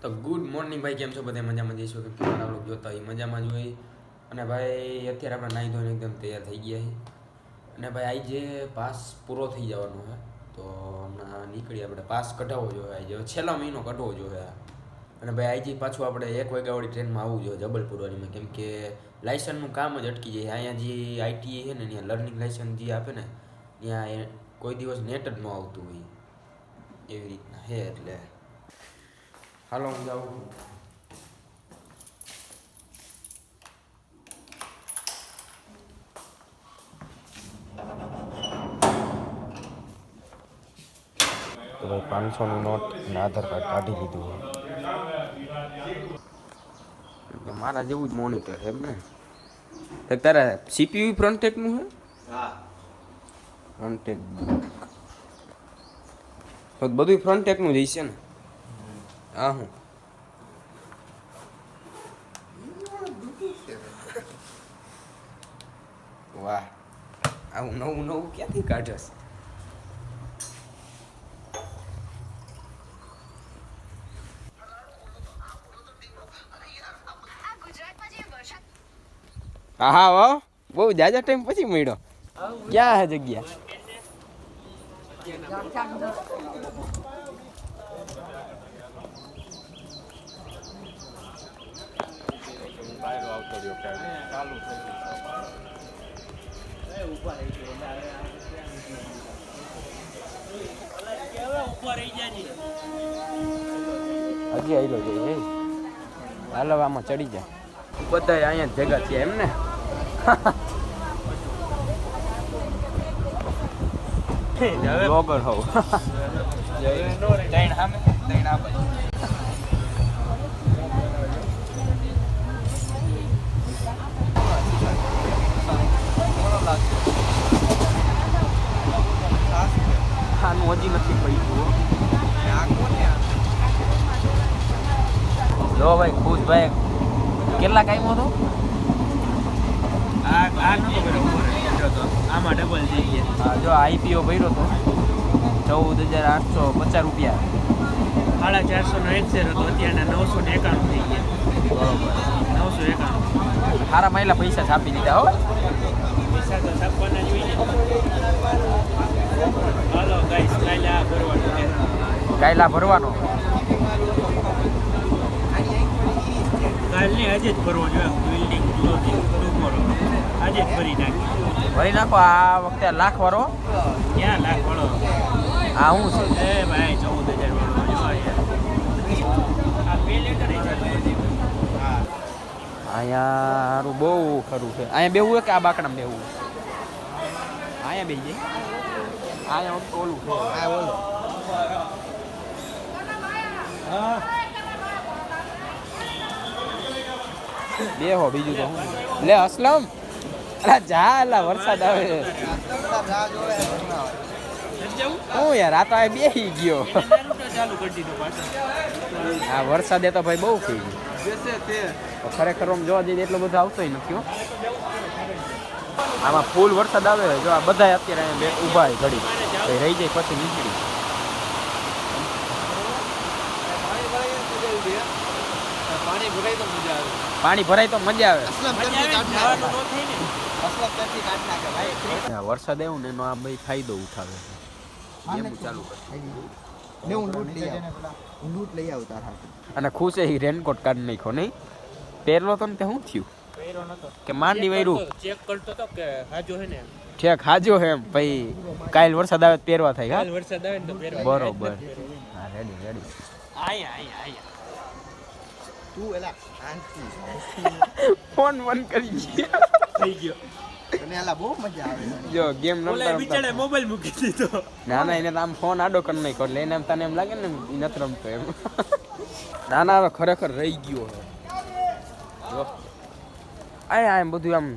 તો good morning ભાઈ, કેમ છો? બધા મજામાં જઈશું કે મારા લોકો જોતા હોય મજામાં જ હોય. અને ભાઈ અત્યારે આપણે નાહી ધોઈને એકદમ તૈયાર થઈ ગયા છીએ. અને ભાઈ આજે પાસ પૂરો થઈ જવાનો છે, તો હમણાં નીકળી આપણે પાસ કઢાવવો જોઈએ. આજે છેલ્લો મહિનો કઢવો જોઈએ. અને ભાઈ આજે પાછું આપણે 1 વાગ્યાવાળી ટ્રેનમાં આવવું જોઈએ જબલપુરવાળીમાં, કેમ કે લાઇસન્સનું કામ જ અટકી જાય. અહીંયા જે આઈટીઆઈ છે ને ત્યાં લર્નિંગ લાઇસન્સ જે આપે ને ત્યાં કોઈ દિવસ નેટ જ ન આવતું હોય એવી રીતના છે. એટલે હાલો હું જાઉં છું. તો ભાઈ 500ની નોટ અને આધાર કાર્ડ કાઢી લીધું. મારા જેવું જ મોનિટર છે એમ ને? તારા સીપીયુ ફ્રન્ટેકનું છે? હા, ફ્રન્ટેક. તો બધું ફ્રન્ટેકનું જ હશે ને? હા. હું વાહ, આવું નવું નવું ક્યાંથી કાઢસ? હા હા, વાહ, બહુ જાજા ટાઈમ પછી મળ્યો. ક્યાં હે જગ્યા? હજી આવેલો છે. હાલો આમાં ચડી જાય. બધા અહીંયા ભેગા થયા એમ ને? બ્લોગર હોવ. આનું હજી નથી પડ્યું. જો ભાઈ ખુશભાઈ કેટલા કાયમો હતો? આમાં ડબલ થઈ ગયા. જો આઈપીઓ ભર્યો હતો 14,850 રૂપિયા. 450નો એક શેર હતો, અત્યારના 991 થઈ ગયા. બરોબર, 991. સારા માયલા પૈસા છાપી દીધા હો. પૈસા તો છાપવાના જ હોય ને. હાલો ગાઈસ, કાયલા ભરવાનું છે. કાયલા ભરવાનો કાલને આજે જ ભરવો જોઈએ. બિલ્ડિંગ ક્લોઝિંગ ટુમોરો આજે જ ભરી નાખી. ભરી નાખો. આ વખતે લાખ વાળો ક્યાં લાખ વાળો? આ હું છે એ ભાઈ 14,000 વાળો જો આ પે લેટર હા. અહીંયા સારું બહુ ખરું છે. અહીંયા બેવું હોય કે આ બાકડામાં બેવું? અહીંયા બેસી જાય. અહીંયા ઓલું છે. આ ઓલું બેહો, બીજું તો હું લે અસલમ. અલા જા, અલા વરસાદ આવે. હું યાર આ તો આ બેહી ગયો. ચાલુ કરી દીધું પાછળ. આ વરસાદે તો ભાઈ બહુ થઈ ગયું. ખરેખર આમ જોવા જઈએ એટલો બધો આવતોય નથી હો. આમાં ફૂલ વરસાદ આવે. જો આ બધા અત્યારે અહીંયા ઊભા ઘડી રહી જાય પછી નીકળી. પાણી ભરાય તો મજા આવે. વરસાદ આવ્યો ને એનો આ ભાઈ ફાયદો ઉઠાવે છે. એમ ચાલુ કરે. અને ખુશ એ રેનકોટ કાઢી નાખ્યો નહીં? પહેરલો તો ને તે શું થયું? કે માંડી વૈરું ચેક કરતો તો કે હાજો હે ને. ઠેક હાજો હે એમ. પછી કાલ વરસાદ આવે પહેરવા થાય. કાલ વરસાદ આવે ને તો પહેરવા. બરોબર. હા, રેડી રેડી. આયા તું એલા શાંતિ ફોન બંધ કરી થઈ ગયો. અને એલા બહુ મજા આવે. જો ગેમ ઓલા બિચારે રમતા. મોબાઈલ મૂકી દીધો. ના ના, એને તો આમ ફોન આડો કરી નાખ્યો એટલે એને તને એમ લાગે ને ઈ નથી રમતો એમ. ના ના, હવે ખરેખર રહી ગયો હવે. જો આ એમ બધું આમ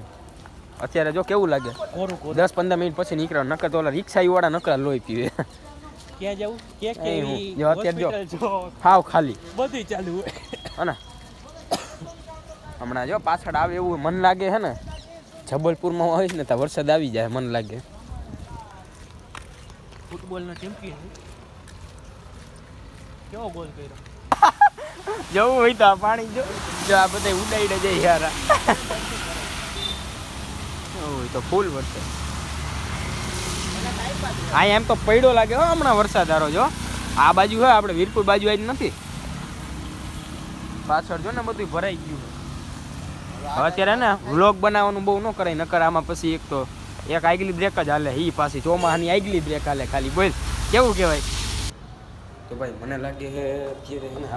અત્યારે જો કેવું લાગે. કોરું 10-15 મિનિટ પછી નીકળ્યો. નકર તો ઓલા રિક્ષા વાળા નકર લોહી પીવે. ક્યાં જવું? કે હું જો અત્યારે જો હોસ્પિટલ જો હાવ ખાલી બધું ચાલુ હોય. હને હમણાં જો પાછળ આવે એવું મન લાગે છે ને. જબલપુરમાં હોય ને તો વરસાદ આવી જાય મન લાગે. ફૂટબોલનો ચેમ્પિયન કેવો ગોલ કર્યો? જવું હોય તો આ પાણી જો આ બધા ઉડાઈને જાય યાર હોય તો ફૂલ વરસે આ એમ તો પડ્યો લાગે હો હમણાં વરસાદ આરો જો આ બાજુ હોય આપણે વીરપુર બાજુ આવી નથી પાછળ જો ને બધું ભરાઈ ગયું હવે અત્યારે ને વ્લોગ બનાવવાનું બહુ ન કરાય નકર આમાં પછી એક તો એક આગલી બ્રેક જ હાલે ઈ પાછી ચોમાહાની આગલી બ્રેક હાલે ખાલી બોલ કેવું કહેવાય તો ભાઈ મને લાગે છે અત્યારે ને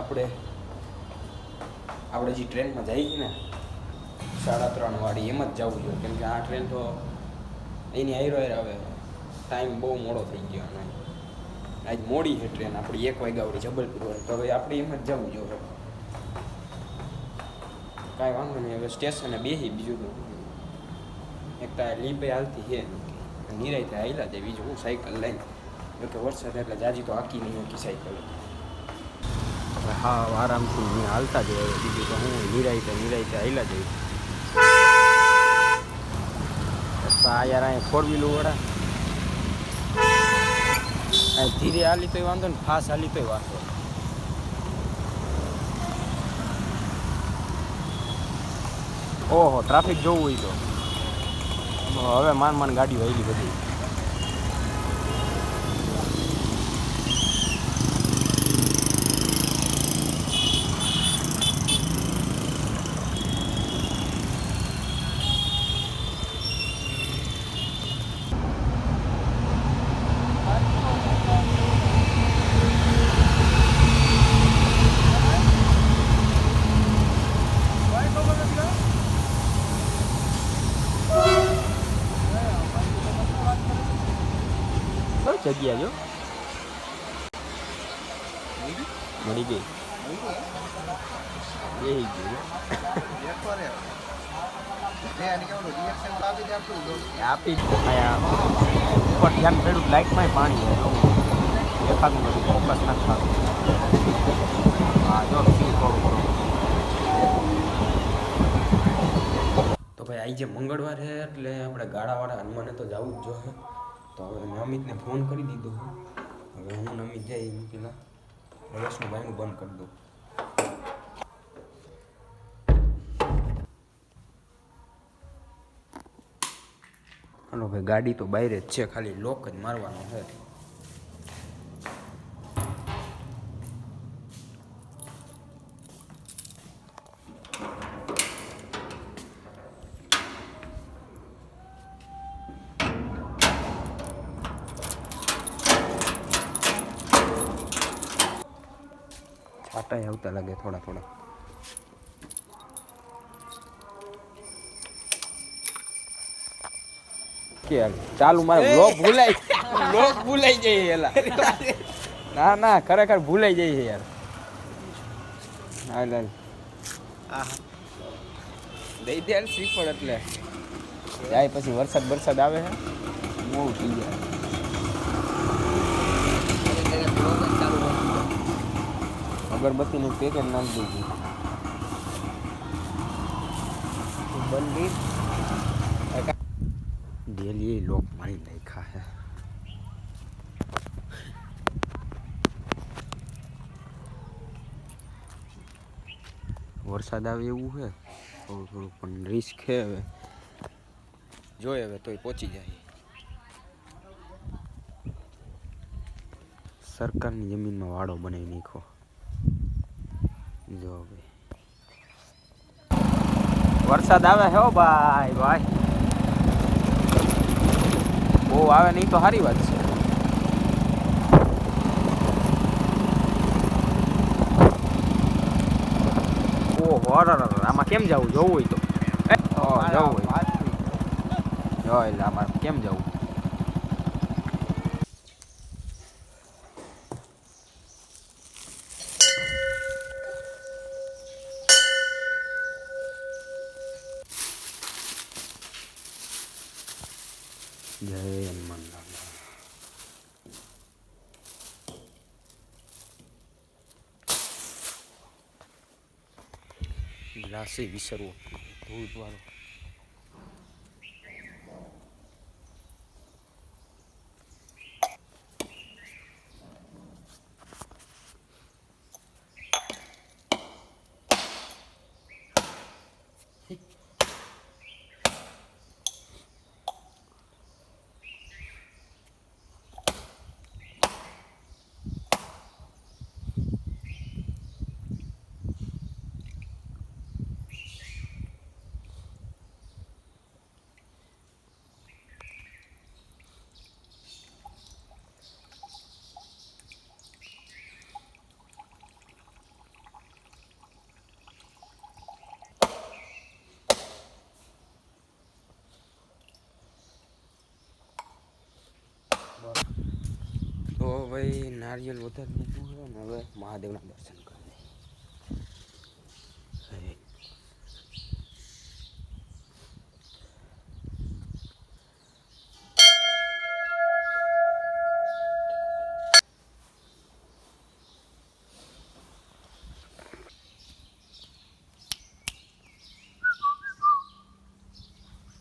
આપણે જે ટ્રેનમાં જઈએ છીએ ને 3:30 વાળી એમ જ જવું જોઈએ કેમ કે આ ટ્રેન તો એની હાઈરો આવે ટાઈમ બહુ મોડો થઈ ગયો અને આજ મોડી છે ટ્રેન આપણી 1 વાગ્યા વાળી જબલપુર વાળી તો હવે આપણે એમ જ જવું જોઈએ કાંઈ વાંધો નહીં હવે સ્ટેશને બેસી બીજું તો એક તો લીપે હાલતી છે નિરાયતે હાલ્યા જાય બીજું હું સાયકલ લઈને કે વરસાદ એટલે જાજી તો આખી નહીં આખી સાયકલ હા આરામથી અહીંયા હાલતા જ હોય બીજું તો હું નિરાયતે હાલ્યા જઈ આ યાર અહીંયા 4 વ્હીલર વાળા ધીરે હાલી તોય વાંધો ને ફાસ્ટ હાલી તોય વાંધો ઓહો ટ્રાફિક જોવું હોય તો હવે માન ગાડી વહેલી બધી જગ્યા જો મળી ગઈ આપી ઉપર ધ્યાન પડ્યું લાઇટમાં પાણી દેખાતું નથી ફોકસ નથી થતું હા જો થોડું તો ભાઈ આજે મંગળવાર છે એટલે આપણે ગાડાવાળા હનુમાને તો જવું જ જોઈએ તો હવે મેં અમિતને ફોન કરી દીધો હવે હું અમિત જઈ પેલા રસનું ભાઈનું બંધ કરી દઉં હાલો ભાઈ ગાડી તો બહાર જ છે ખાલી લોક જ મારવાનો છે છાંટા આવતા લાગે થોડા થોડા કે ચાલુ મારે બ્લોગ ભૂલાઈ જાય એલા ના ખરેખર ભૂલાઈ જાય યાર હા દઈ દે શ્રીફળ એટલે જાય પછી વરસાદ આવે છે મોડું થઈ જાય અગરબત્તીનું પેકેટ નાખી દીધું બંધી ડેલી લોક મારી નાખ્યા છે વરસાદ આવે એવું છે થોડું પણ રિસ્ક છે હવે જોઈએ હવે તોય પહોંચી જાય સરકારની જમીનમાં વાડો બનાવી નાખો જો ભાઈ વરસાદ આવે છે ભાઈ બહુ આવે નહીં તો સારી વાત છે ઓહો આમાં કેમ જવું જોવું હોય તો જવું હોય જો એટલે આમાં કેમ જવું જય હનુમાન દાદા ગ્લાસે વિસરવો ધૂળવાળો ભાઈ નારિયેલ વધારે મૂકવું છે ને હવે મહાદેવના દર્શન કરી લઈએ.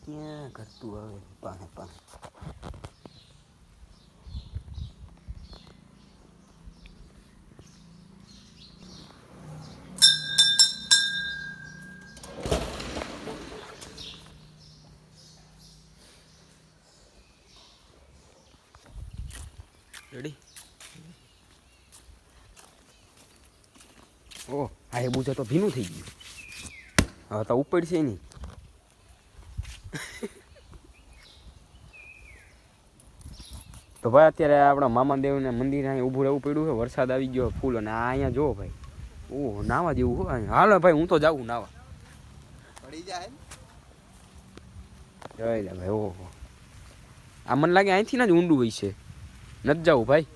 ક્યાં કરતું હવે પાસે પાસે રેડી. ઓ આ એ બુજે તો ભીનું થઈ ગયું. હવે તો ઉપડશે નહીં. તો ભાઈ અત્યારે આપણા મામાદેવના મંદિર અહીં ઊભું રહેવું પડ્યું છે. વરસાદ આવી ગયો ફૂલ અને આ અહીંયા જો ભાઈ ઓહ નાવા જેવું હોય અહીંયા. હાલો ભાઈ હું તો જાઉં નાવા. પડી જાય જોઈ લે ભાઈ ઓહો આ મને લાગે અહીંથી ના જ ઊંડું હોય છે. નથી જવું ભાઈ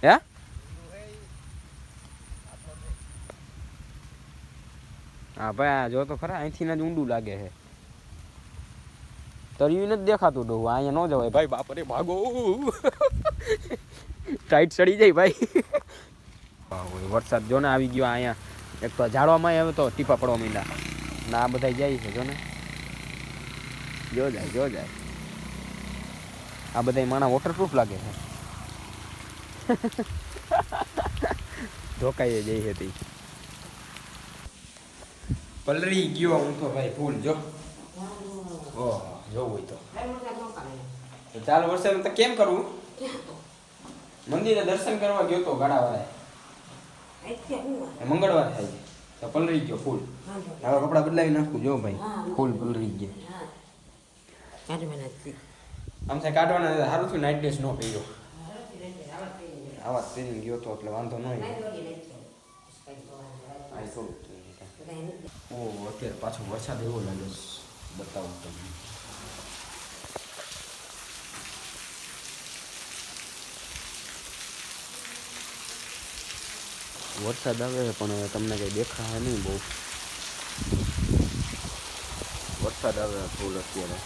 હે હા ભાઈ આ જો તો ખરા અહીંથી ના જ ઊંડું લાગે છે. તળિયું નથી દેખાતું ડોહું અહીંયા ન જવાય ભાઈ. બાપરે ભાગો ટાઈટ ચડી જાય ભાઈ. વરસાદ જો ને આવી ગયો અહીંયા. એક તો ઝાડવામાં હવે તો ટીપા પડવા માંડ્યા ના આ બધા જાય છે જો ને જો જાય આ બધા માણા વોટરપ્રૂફ લાગે છે. ધોકાઈ જઈ હતી પલરી ગયો હું તો ભાઈ ફૂલ જો ઓહ જોવું હોય તો ચાલો વરસાદ તો કેમ કરવું. મંદિરે દર્શન કરવા ગયો તો ગાડાવાળા મંગળવાર થાય છે તો પલરી ગયો ફૂલ. હવે કપડા બદલાવી નાખું જો ભાઈ ફૂલ પલરી ગયા. આમ થાય કાઢવાના સારું થયું નાઇટ ડ્રેસ ન પહેર્યો. આવા પહેરીને ગયો તો એટલે વાંધો ન ઓ અત્યારે પાછો વરસાદ એવો લાગે બતાવું તમને. વરસાદ આવે પણ હવે તમને કંઈ દેખાય નહીં બહુ. વરસાદ આવે ફૂલ અત્યારે.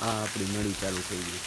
હા આપણી નળી ચાલુ થઈ ગઈ.